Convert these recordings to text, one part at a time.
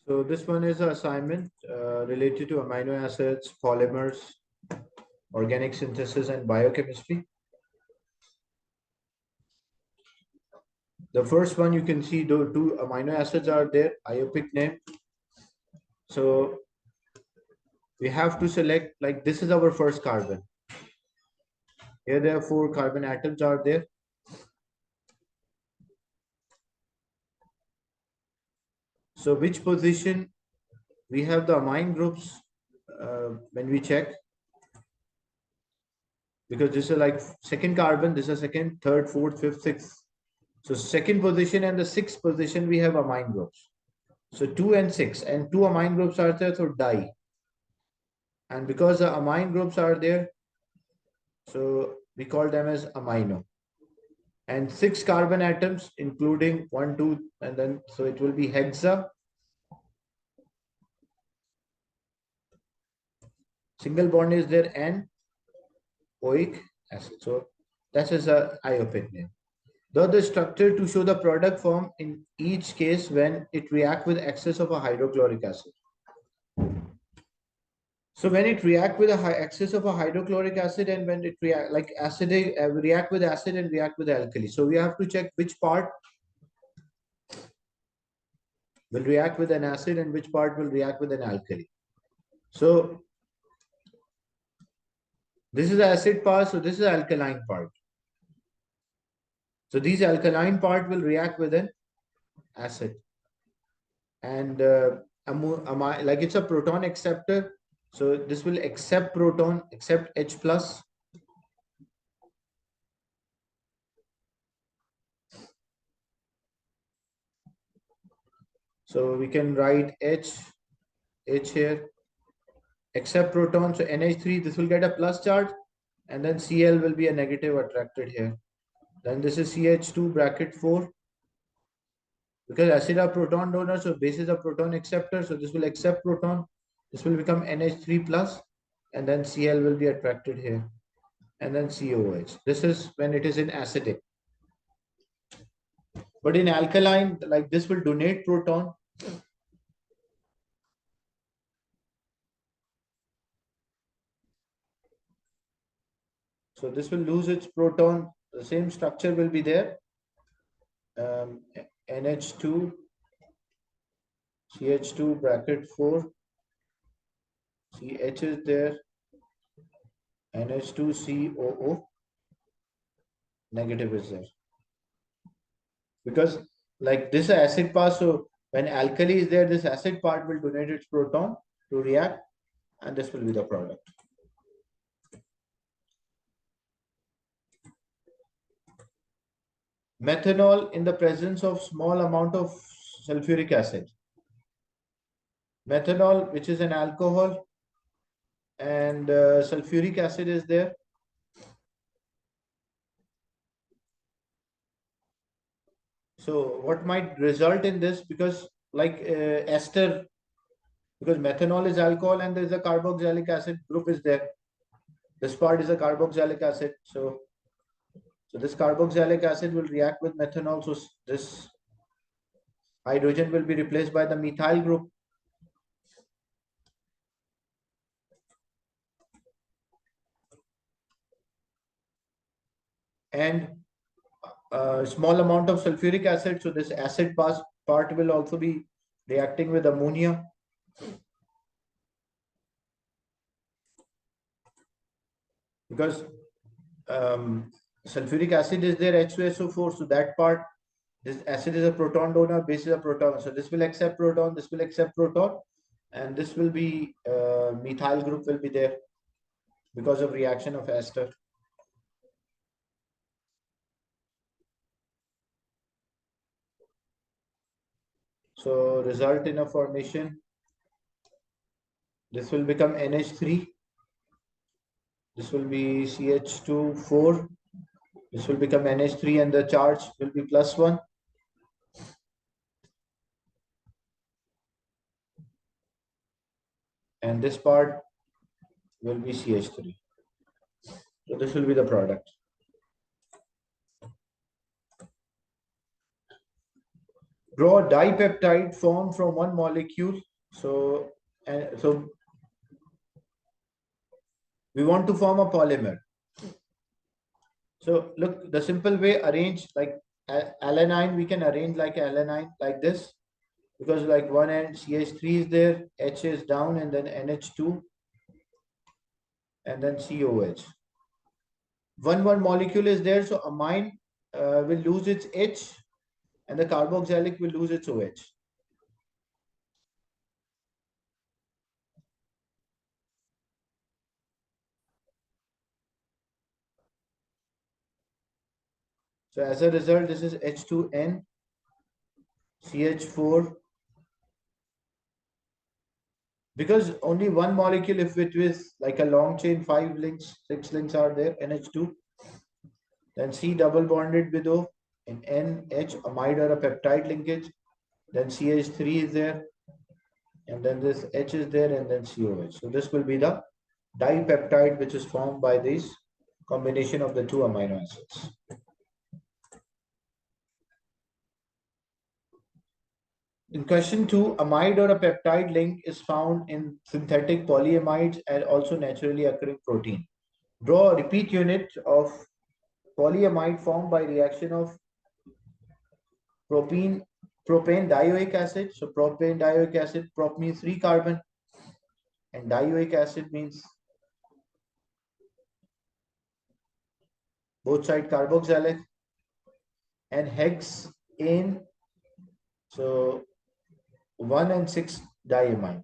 So this one is an assignment related to amino acids, polymers, organic synthesis, and biochemistry. The first one you can see the two amino acids are there, IUPAC name. So we have to select, like this is our first carbon. Here there are 4 carbon atoms are there. So which position we have the amine groups when we check, because this is like second carbon, this is second, third, fourth, fifth, sixth. So second position and the sixth position we have amine groups. So 2 and 6 and 2 amine groups are there, so di. And because the amine groups are there, so we call them as amino. And 6 carbon atoms, including 1, 2, and then so it will be hexa. Single bond is there and oic acid. So that is a IUPAC name. The structure to show the product form in each case when it reacts with excess of a hydrochloric acid. So when it react with a high excess of a hydrochloric acid, and when it react like acid react with acid and react with alkali. So we have to check which part will react with an acid and which part will react with an alkali. So this is the acid part, so this is the alkaline part. So these alkaline part will react with an acid. And like it's a proton acceptor. So this will accept proton, accept H plus. So we can write H here, accept proton. So NH3, this will get a plus charge, and then Cl will be a negative attracted here. Then this is CH2 bracket 4. Because acid are proton donor, so base is a proton acceptor. So this will accept proton. This will become NH3 plus, and then Cl will be attracted here. And then COH. This is when it is in acidic. But in alkaline, like this will donate proton. So this will lose its proton. The same structure will be there. NH2, CH2 bracket 4. CH is there. NH2COO. Negative is there. Because like this acid part, so when alkali is there, this acid part will donate its proton to react, and this will be the product. Methanol in the presence of small amount of sulfuric acid. Methanol, which is an alcohol, and sulfuric acid is there. So what might result in this, because like ester, because methanol is alcohol and there is a carboxylic acid group is there. This part is a carboxylic acid. So this carboxylic acid will react with methanol. So this hydrogen will be replaced by the methyl group. And small amount of sulfuric acid. So this acid part will also be reacting with ammonia. Because sulfuric acid is there, H2SO4. So that part, this acid is a proton donor, base is a proton. So this will accept proton, this will accept proton, and this will be methyl group will be there because of reaction of ester. So result in a formation, this will become NH3. This will be CH2 4. This will become NH3 and the charge will be +1. And this part will be CH3. So this will be the product. Draw a dipeptide formed from one molecule. So we want to form a polymer. So look, the simple way arrange like alanine, we can arrange like alanine like this, because like one end CH3 is there, H is down, and then NH2, and then COH. One molecule is there, so amine will lose its H, and the carboxylic will lose its OH. So as a result, this is H2N, CH4, because only one molecule, if it was like a long chain, 5 links, 6 links are there, NH2, then C double bonded with O, and NH, amide or a peptide linkage, then CH3 is there, and then this H is there, and then COH. So this will be the dipeptide which is formed by this combination of the two amino acids. In question 2, amide or a peptide link is found in synthetic polyamides and also naturally occurring protein. Draw a repeat unit of polyamide formed by reaction of propane dioic acid. So propane dioic acid, prop means 3 carbon, and dioic acid means both side carboxylic, and hexane, so 1 and 6 diamine.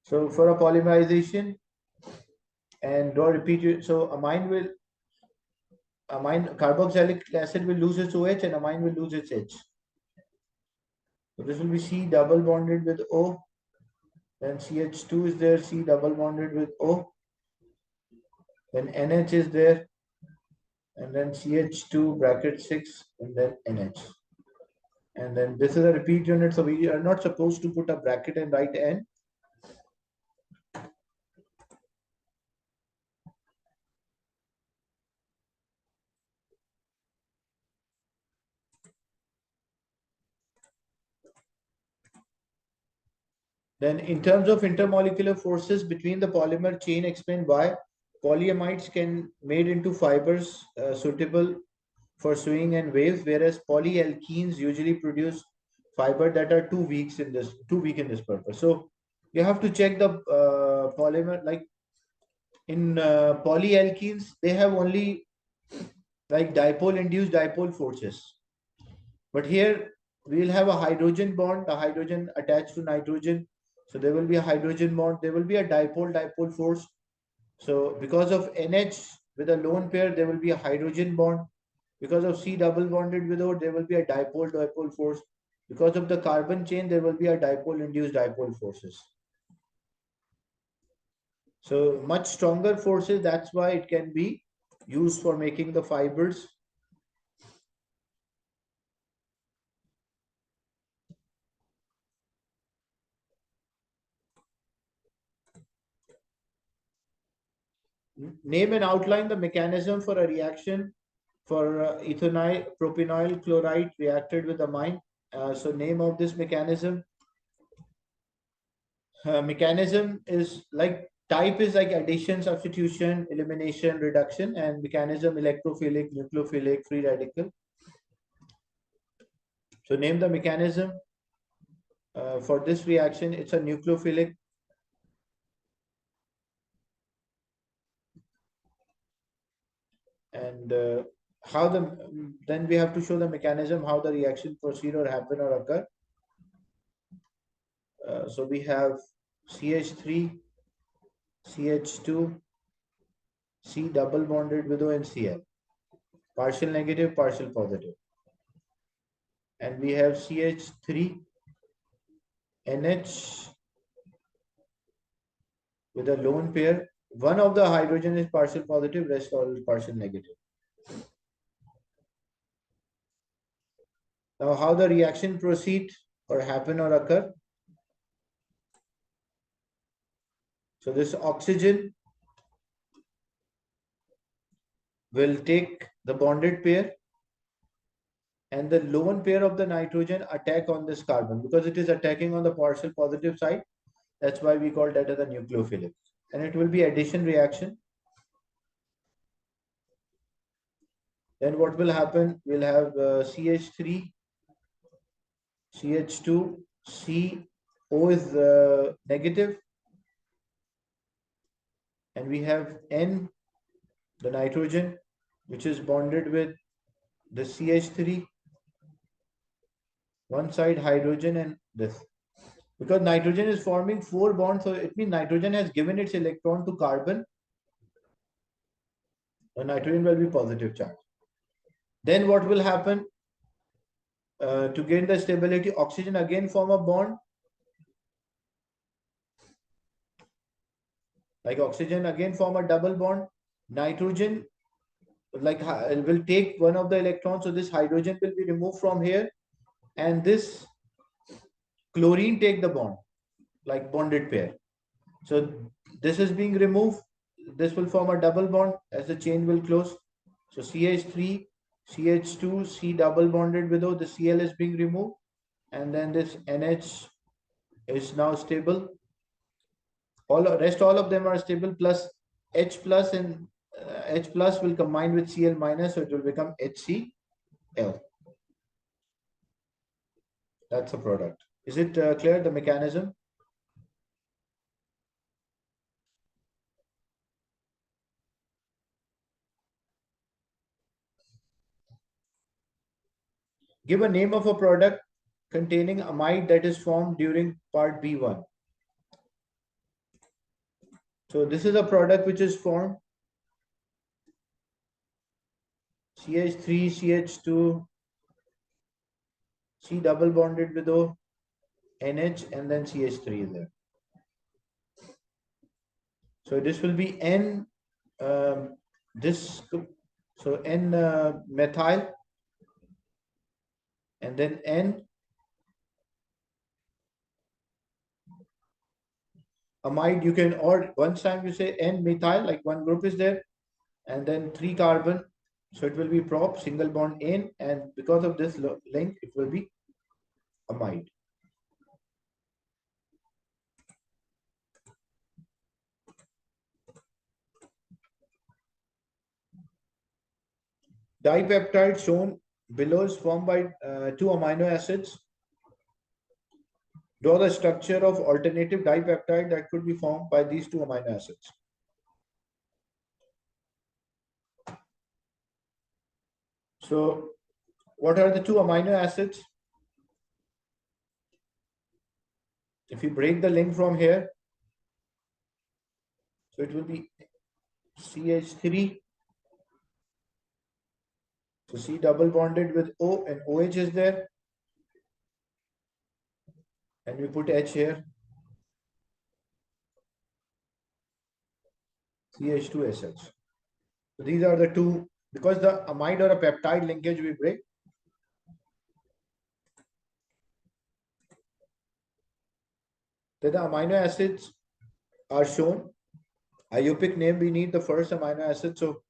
So for a polymerization, and draw repeat, so amine carboxylic acid will lose its OH and amine will lose its H. So this will be C double bonded with O, then CH2 is there, C double bonded with O, then NH is there, and then CH2 bracket 6, and then NH. And then this is a repeat unit, so we are not supposed to put a bracket and write N. Then in terms of intermolecular forces between the polymer chain, explain why polyamides can made into fibers suitable for sewing and waves, whereas polyalkenes usually produce fiber that are too weak in this purpose. So you have to check the polymer, like in polyalkenes, they have only like dipole induced dipole forces. But here we will have a hydrogen bond, a hydrogen attached to nitrogen. So there will be a hydrogen bond, there will be a dipole force. So because of NH with a lone pair, there will be a hydrogen bond. Because of C double bonded with O, there will be a dipole force. Because of the carbon chain, there will be a dipole induced dipole forces. So much stronger forces, that's why it can be used for making the fibers. Name and outline the mechanism for a reaction for ethanyl propionyl chloride reacted with amine. So name of this mechanism. Mechanism is like type is like addition, substitution, elimination, reduction, and mechanism electrophilic, nucleophilic, free radical. So name the mechanism for this reaction. It's a nucleophilic. And how then we have to show the mechanism, how the reaction proceed or happen or occur. So we have CH3, CH2, C double bonded with O and Cl, partial negative, partial positive. And we have CH3, NH with a lone pair. One of the hydrogen is partial positive, rest all is partial negative. Now how the reaction proceed or happen or occur. So this oxygen will take the bonded pair and the lone pair of the nitrogen attack on this carbon because it is attacking on the partial positive side. That's why we call that as a nucleophilic. And it will be addition reaction. Then what will happen? We'll have CH3, CH2, C, O is negative, and we have N, the nitrogen, which is bonded with the CH3, one side hydrogen and this. Because nitrogen is forming four bonds, so it means nitrogen has given its electron to carbon. The nitrogen will be positive charge. Then what will happen? To gain the stability, oxygen again form a bond. Like oxygen again form a double bond. Nitrogen like will take one of the electrons, so this hydrogen will be removed from here, and this chlorine take the bond, like bonded pair. So this is being removed. This will form a double bond as the chain will close. So CH3, CH2, C double bonded with O, the Cl is being removed, and then this NH is now stable. All of them are stable, plus H plus, and H plus will combine with Cl minus, so it will become HCl. That's a product. Is it clear, the mechanism? Give a name of a product containing amide that is formed during part B1. So this is a product which is formed CH3, CH2, C double bonded with O, NH, and then CH3 is there. So this will be N, this, so N methyl, and then N amide. You can, or one time you say N methyl, like one group is there, and then 3 carbon. So it will be prop, single bond in, and because of this link, it will be amide. Dipeptide shown below is formed by 2 amino acids. Draw the structure of alternative dipeptide that could be formed by these 2 amino acids. So what are the 2 amino acids? If you break the link from here, so it will be CH3. So C double bonded with O, and OH is there. And we put H here. CH2SH. So these are the 2, because the amide or a peptide linkage we break. Then the amino acids are shown. IUPAC name, we need the first amino acid. So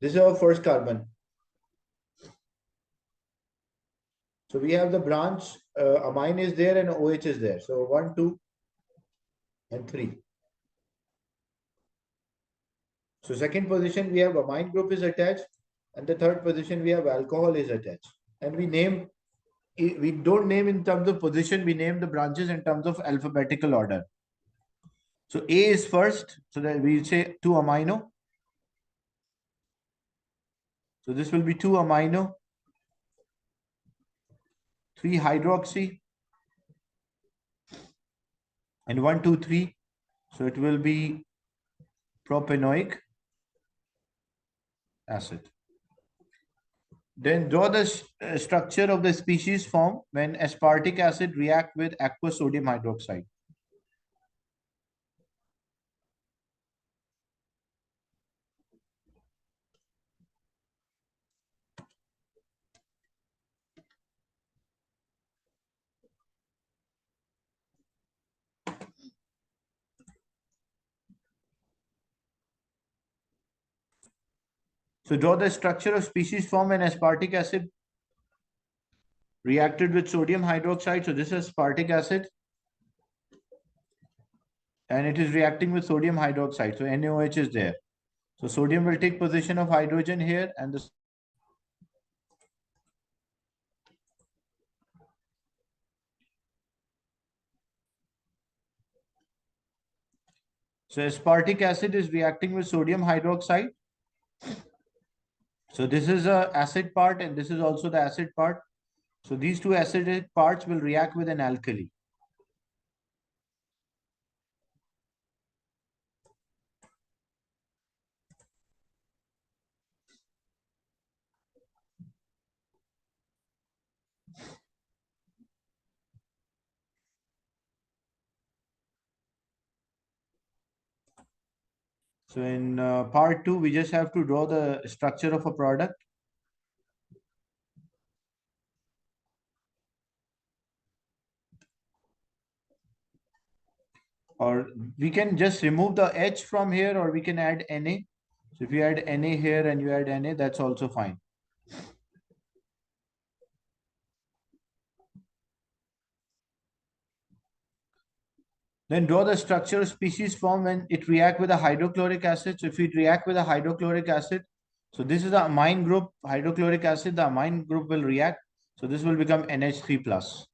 this is our first carbon. So we have the branch, amine is there and OH is there. So 1, 2, and 3. So second position, we have amine group is attached. And the third position, we have alcohol is attached. And we don't name in terms of position, we name the branches in terms of alphabetical order. So A is first, so that we say 2 amino. So this will be 2 amino, 3 hydroxy, and 1, 2, 3. So it will be propanoic acid. Then draw the structure of the species formed when aspartic acid react with aqueous sodium hydroxide. So draw the structure of species form when aspartic acid reacted with sodium hydroxide. So this is aspartic acid and it is reacting with sodium hydroxide. So NaOH is there. So sodium will take position of hydrogen here and the so aspartic acid is reacting with sodium hydroxide. So this is a acid part and this is also the acid part. So these two acidic parts will react with an alkali. So in part 2, we just have to draw the structure of a product. Or we can just remove the H from here or we can add Na. So if you add Na here and you add Na, that's also fine. Then draw the structure of species form when it react with a hydrochloric acid. So if it react with a hydrochloric acid, so this is the amine group, hydrochloric acid, the amine group will react. So this will become NH3 plus.